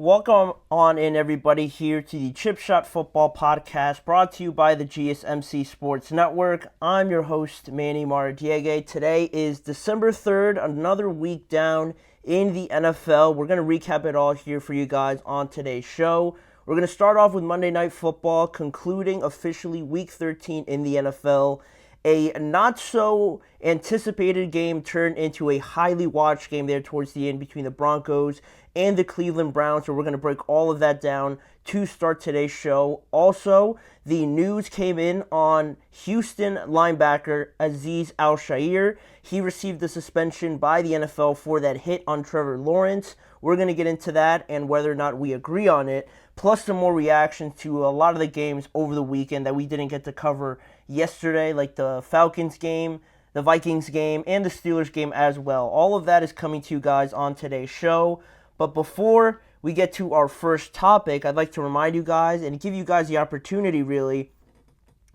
Welcome on in, everybody, here to the Chip Shot Football Podcast, brought to you by the GSMC Sports Network. I'm your host, Manny Maradiege. Today is December 3rd, another week down in the NFL. We're going to recap it all here for you guys on today's show. We're going to start off with Monday Night Football, concluding officially Week 13 in the NFL. A not-so-anticipated game turned into a highly watched game there towards the end between the Broncos and the Cleveland Browns, so we're going to break all of that down to start today's show. Also, the news came in on Houston linebacker Azeez Al-Shaair. He received a suspension by the NFL for that hit on Trevor Lawrence. We're going to get into that and whether or not we agree on it, plus some more reactions to a lot of the games over the weekend that we didn't get to cover yesterday, like the Falcons game, the Vikings game, and the Steelers game as well. All of that is coming to you guys on today's show. But before we get to our first topic, I'd like to remind you guys and give you guys the opportunity, really,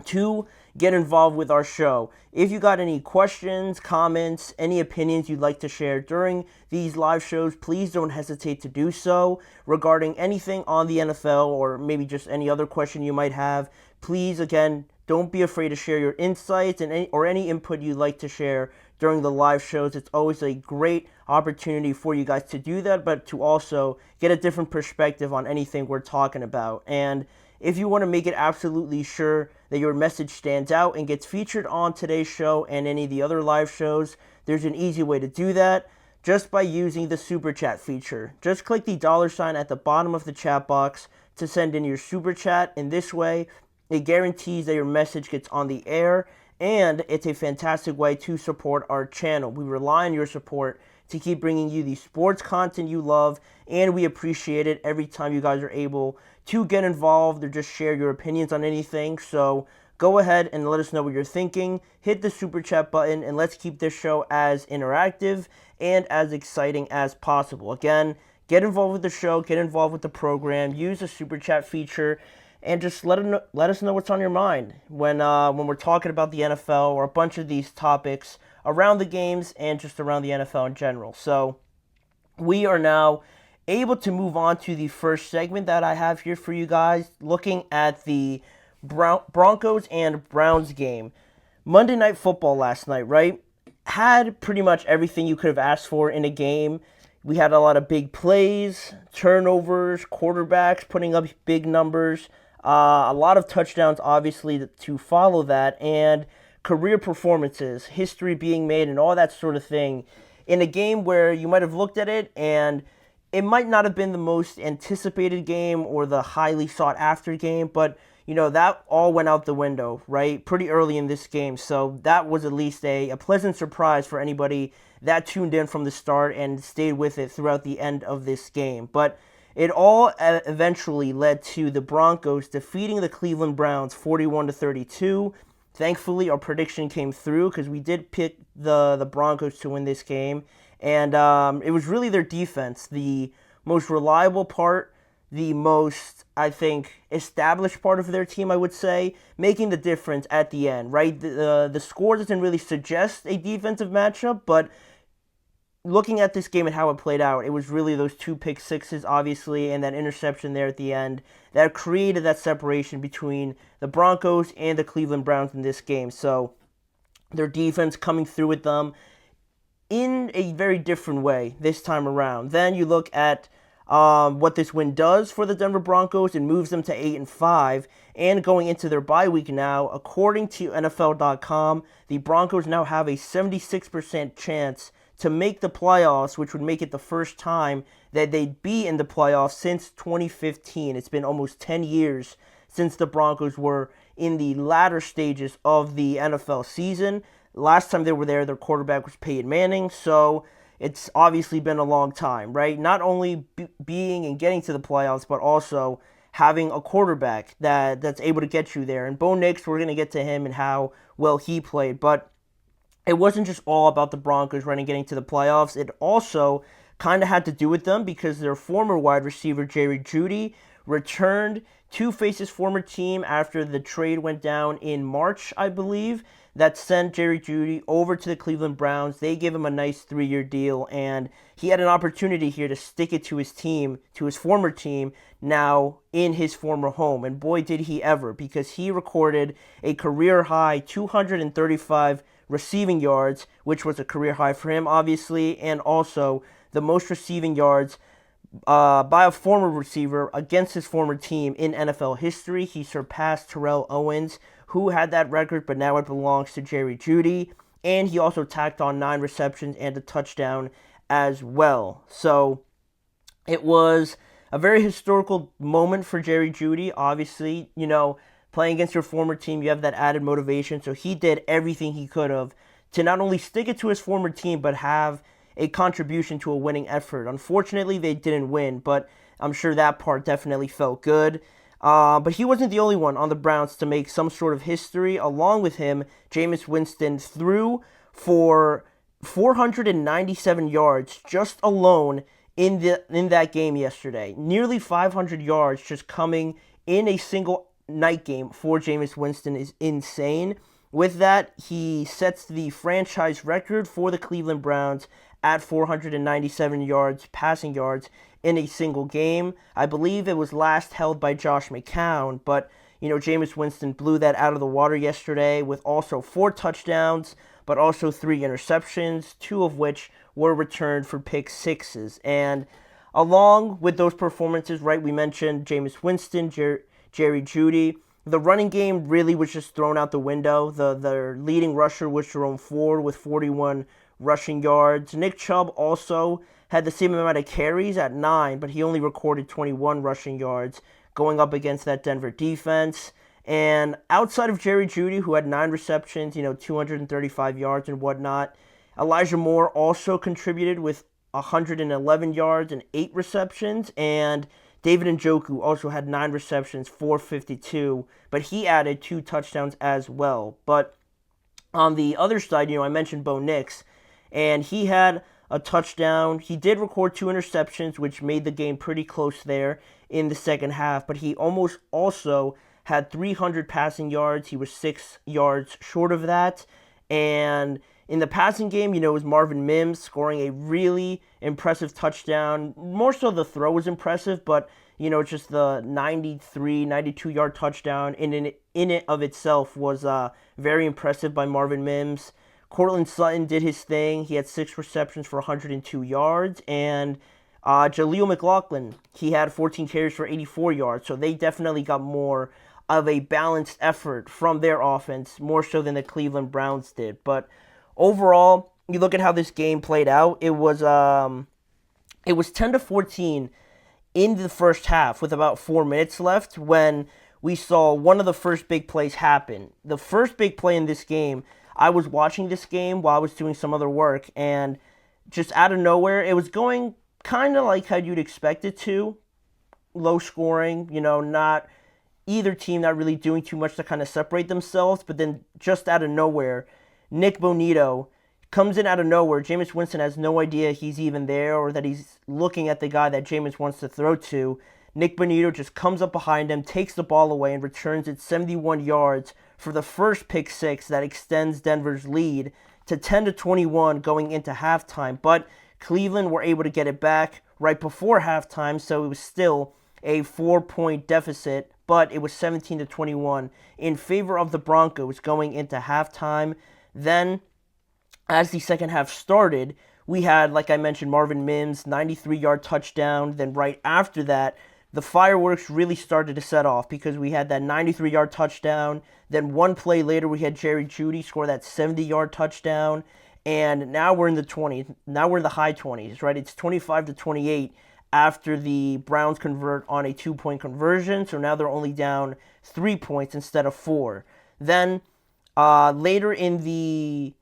to get involved with our show. If you got any questions, comments, any opinions you'd like to share during these live shows, please don't hesitate to do so regarding anything on the NFL or maybe just any other question you might have. Please, again, don't be afraid to share your insights and any input you'd like to share during the live shows. It's always a great opportunity for you guys to do that, but to also get a different perspective on anything we're talking about. And if you want to make it absolutely sure that your message stands out and gets featured on today's show and any of the other live shows, there's an easy way to do that just by using the Super Chat feature. Just click the $ at the bottom of the chat box to send in your Super Chat. In this way, it guarantees that your message gets on the air, and it's a fantastic way to support our channel. We rely on your support to keep bringing you the sports content you love, and we appreciate it every time you guys are able to get involved or just share your opinions on anything. So go ahead and let us know what you're thinking. Hit the Super Chat button, and let's keep this show as interactive and as exciting as possible. Again, get involved with the show, get involved with the program, use the Super Chat feature, and just let us know what's on your mind when we're talking about the NFL or a bunch of these topics around the games and just around the NFL in general. So we are now able to move on to the first segment that I have here for you guys, looking at the Broncos and Browns game. Monday Night Football last night, right? Had pretty much everything you could have asked for in a game. We had a lot of big plays, turnovers, quarterbacks putting up big numbers, a lot of touchdowns, obviously, to follow that, and career performances, history being made, and all that sort of thing in a game where you might have looked at it and it might not have been the most anticipated game or the highly sought after game, but that all went out the window, right? Pretty early in this game. So that was at least a pleasant surprise for anybody that tuned in from the start and stayed with it throughout the end of this game. But it all eventually led to the Broncos defeating the Cleveland Browns 41-32. Thankfully, our prediction came through because we did pick the Broncos to win this game. And it was really their defense, the most reliable part, the most, I think, established part of their team, I would say, making the difference at the end, right? The score doesn't really suggest a defensive matchup, but looking at this game and how it played out, it was really those two pick sixes, obviously, and that interception there at the end that created that separation between the Broncos and the Cleveland Browns in this game. So their defense coming through with them in a very different way this time around. Then you look at what this win does for the Denver Broncos. It moves them to 8-5, and going into their bye week now, according to NFL.com, the Broncos now have a 76% chance to make the playoffs, which would make it the first time that they'd be in the playoffs since 2015. It's been almost 10 years since the Broncos were in the latter stages of the NFL season. Last time they were there, their quarterback was Peyton Manning, so it's obviously been a long time, right? Not only being and getting to the playoffs, but also having a quarterback that's able to get you there. And Bo Nix, we're going to get to him and how well he played, but it wasn't just all about the Broncos getting to the playoffs. It also kind of had to do with them because their former wide receiver, Jerry Jeudy, returned to face his former team after the trade went down in March, I believe, that sent Jerry Jeudy over to the Cleveland Browns. They gave him a nice 3-year deal, and he had an opportunity here to stick it to his team, to his former team, now in his former home. And boy, did he ever, because he recorded a career-high 235 receiving yards, which was a career high for him, obviously, and also the most receiving yards by a former receiver against his former team in NFL history. He surpassed Terrell Owens, who had that record, but now it belongs to Jerry Jeudy. And he also tacked on 9 receptions and a touchdown as well. So it was a very historical moment for Jerry Jeudy. Obviously, playing against your former team, you have that added motivation. So he did everything he could have to not only stick it to his former team, but have a contribution to a winning effort. Unfortunately, they didn't win, but I'm sure that part definitely felt good. But he wasn't the only one on the Browns to make some sort of history. Along with him, Jameis Winston threw for 497 yards just alone in that game yesterday. Nearly 500 yards just coming in a single night game for Jameis Winston is insane. With that, he sets the franchise record for the Cleveland Browns at 497 yards, passing yards, in a single game. I believe it was last held by Josh McCown, but, Jameis Winston blew that out of the water yesterday with also 4 touchdowns, but also 3 interceptions, 2 of which were returned for pick sixes. And along with those performances, right, we mentioned Jameis Winston, Jerry Jeudy. The running game really was just thrown out the window. The leading rusher was Jerome Ford with 41 rushing yards. Nick Chubb also had the same amount of carries at 9, but he only recorded 21 rushing yards going up against that Denver defense. And outside of Jerry Jeudy, who had 9 receptions, 235 yards and whatnot, Elijah Moore also contributed with 111 yards and 8 receptions, and David Njoku also had 9 receptions, 452, but he added 2 touchdowns as well. But on the other side, I mentioned Bo Nix, and he had a touchdown. He did record 2 interceptions, which made the game pretty close there in the second half, but he almost also had 300 passing yards. He was 6 yards short of that. And in the passing game, it was Marvin Mims scoring a really impressive touchdown. More so the throw was impressive, but, just the 93, 92-yard touchdown in it of itself was very impressive by Marvin Mims. Cortland Sutton did his thing. He had 6 receptions for 102 yards. And Jaleel McLaughlin, he had 14 carries for 84 yards. So they definitely got more of a balanced effort from their offense, more so than the Cleveland Browns did. But overall, you look at how this game played out. It was 10-14 in the first half with about 4 minutes left when we saw one of the first big plays happen. The first big play in this game, I was watching this game while I was doing some other work, and just out of nowhere, it was going kind of like how you'd expect it to. Low scoring, not either team not really doing too much to kind of separate themselves, but then just out of nowhere, Nick Bonito comes in out of nowhere. Jameis Winston has no idea he's even there or that he's looking at the guy that Jameis wants to throw to. Nick Bonito just comes up behind him, takes the ball away, and returns it 71 yards for the first pick six that extends Denver's lead to 10-21 going into halftime. But Cleveland were able to get it back right before halftime, so it was still a 4-point deficit, but it was 17-21 in favor of the Broncos going into halftime. Then, as the second half started, we had, like I mentioned, Marvin Mims, 93-yard touchdown. Then right after that, the fireworks really started to set off because we had that 93-yard touchdown. Then one play later, we had Jerry Jeudy score that 70-yard touchdown. And now we're in the 20s. Now we're in the high 20s, right? It's 25-28 after the Browns convert on a 2-point conversion. So now they're only down 3 points instead of 4. Then later in the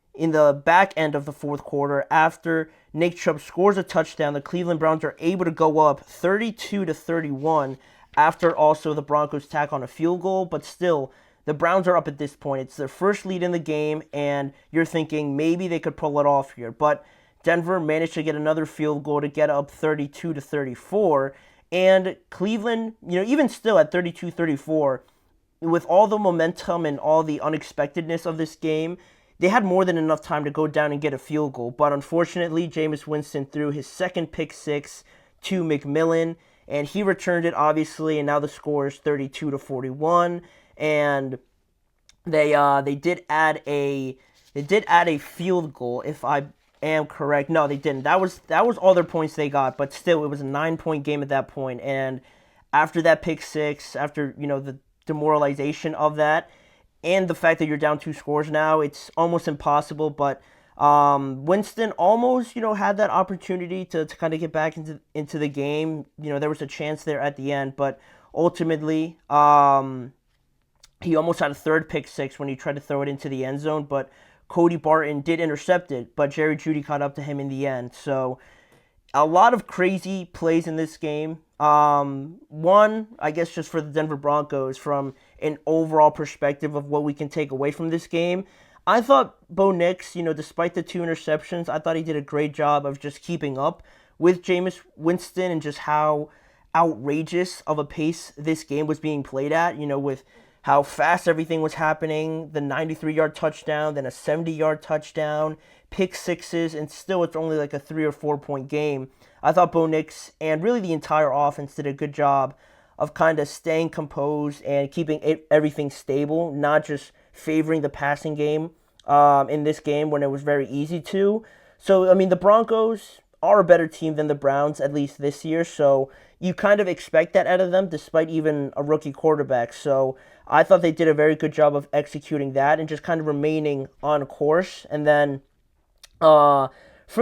back end of the fourth quarter, after Nick Chubb scores a touchdown, the Cleveland Browns are able to go up 32-31 after also the Broncos tack on a field goal. But still, the Browns are up at this point. It's their first lead in the game, and you're thinking maybe they could pull it off here. But Denver managed to get another field goal to get up 32-34, And Cleveland, even still at 32-34, with all the momentum and all the unexpectedness of this game, they had more than enough time to go down and get a field goal. But unfortunately, Jameis Winston threw his second pick six to McMillan, and he returned it, obviously, and now the score is 32-41. And they did add a field goal, if I am correct. No, they didn't. That was all their points they got, but still, it was a 9-point game at that point. And after that pick six, after the demoralization of that, and the fact that you're down 2 scores now, it's almost impossible. But Winston almost had that opportunity to kind of get back into the game. There was a chance there at the end, but ultimately he almost had a third pick six when he tried to throw it into the end zone, but Cody Barton did intercept it, but Jerry Jeudy caught up to him in the end. So a lot of crazy plays in this game. One, I guess just for the Denver Broncos, from an overall perspective of what we can take away from this game, I thought Bo Nix, despite the 2 interceptions, I thought he did a great job of just keeping up with Jameis Winston and just how outrageous of a pace this game was being played at, with how fast everything was happening, the 93-yard touchdown, then a 70-yard touchdown, pick sixes, and still it's only like a 3 or 4 point game. I thought Bo Nix and really the entire offense did a good job of kind of staying composed and keeping everything stable, not just favoring the passing game in this game when it was very easy to. So, the Broncos are a better team than the Browns, at least this year, so you kind of expect that out of them, despite even a rookie quarterback. So I thought they did a very good job of executing that and just kind of remaining on course. And then for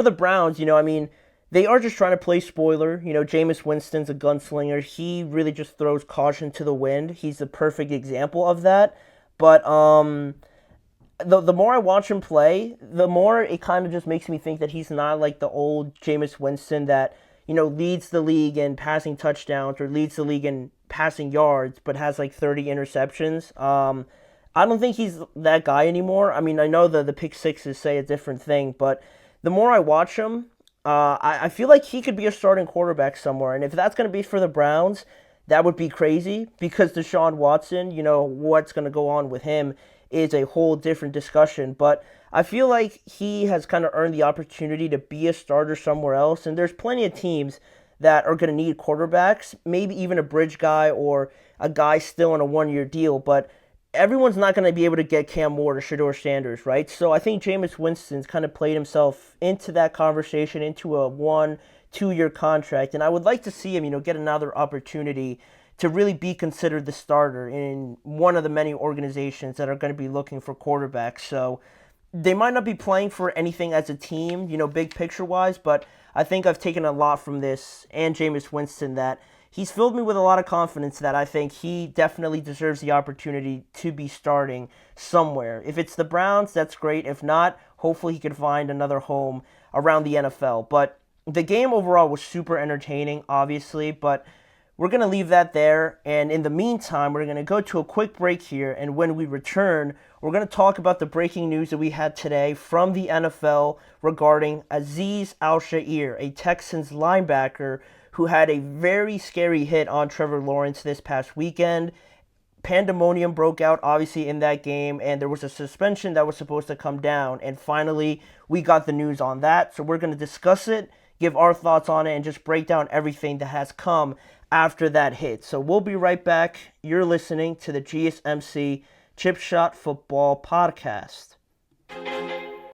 the Browns, they are just trying to play spoiler. Jameis Winston's a gunslinger. He really just throws caution to the wind. He's the perfect example of that. But the more I watch him play, the more it kind of just makes me think that he's not like the old Jameis Winston that, leads the league in passing touchdowns or leads the league in passing yards, but has like 30 interceptions. I don't think he's that guy anymore. I know the pick sixes say a different thing, but the more I watch him, I feel like he could be a starting quarterback somewhere. And if that's going to be for the Browns, that would be crazy because Deshaun Watson, what's going to go on with him is a whole different discussion. But I feel like he has kind of earned the opportunity to be a starter somewhere else. And there's plenty of teams that are going to need quarterbacks, maybe even a bridge guy or a guy still on a 1-year deal. But everyone's not going to be able to get Cam Ward or Shedeur Sanders, right? So I think Jameis Winston's kind of played himself into that conversation, into a 1-2-year contract. And I would like to see him, get another opportunity to really be considered the starter in one of the many organizations that are going to be looking for quarterbacks. So they might not be playing for anything as a team, big picture-wise, but I think I've taken a lot from this and Jameis Winston that he's filled me with a lot of confidence that I think he definitely deserves the opportunity to be starting somewhere. If it's the Browns, that's great. If not, hopefully he can find another home around the NFL. But the game overall was super entertaining, obviously, but we're going to leave that there, and in the meantime, we're going to go to a quick break here, and when we return, we're going to talk about the breaking news that we had today from the NFL regarding Azeez Al-Shaair, a Texans linebacker who had a very scary hit on Trevor Lawrence this past weekend. Pandemonium broke out, obviously, in that game, and there was a suspension that was supposed to come down, and finally, we got the news on that, so we're going to discuss it, give our thoughts on it, and just break down everything that has come after that hit. So we'll be right back. You're listening to the GSMC Chip Shot Football Podcast.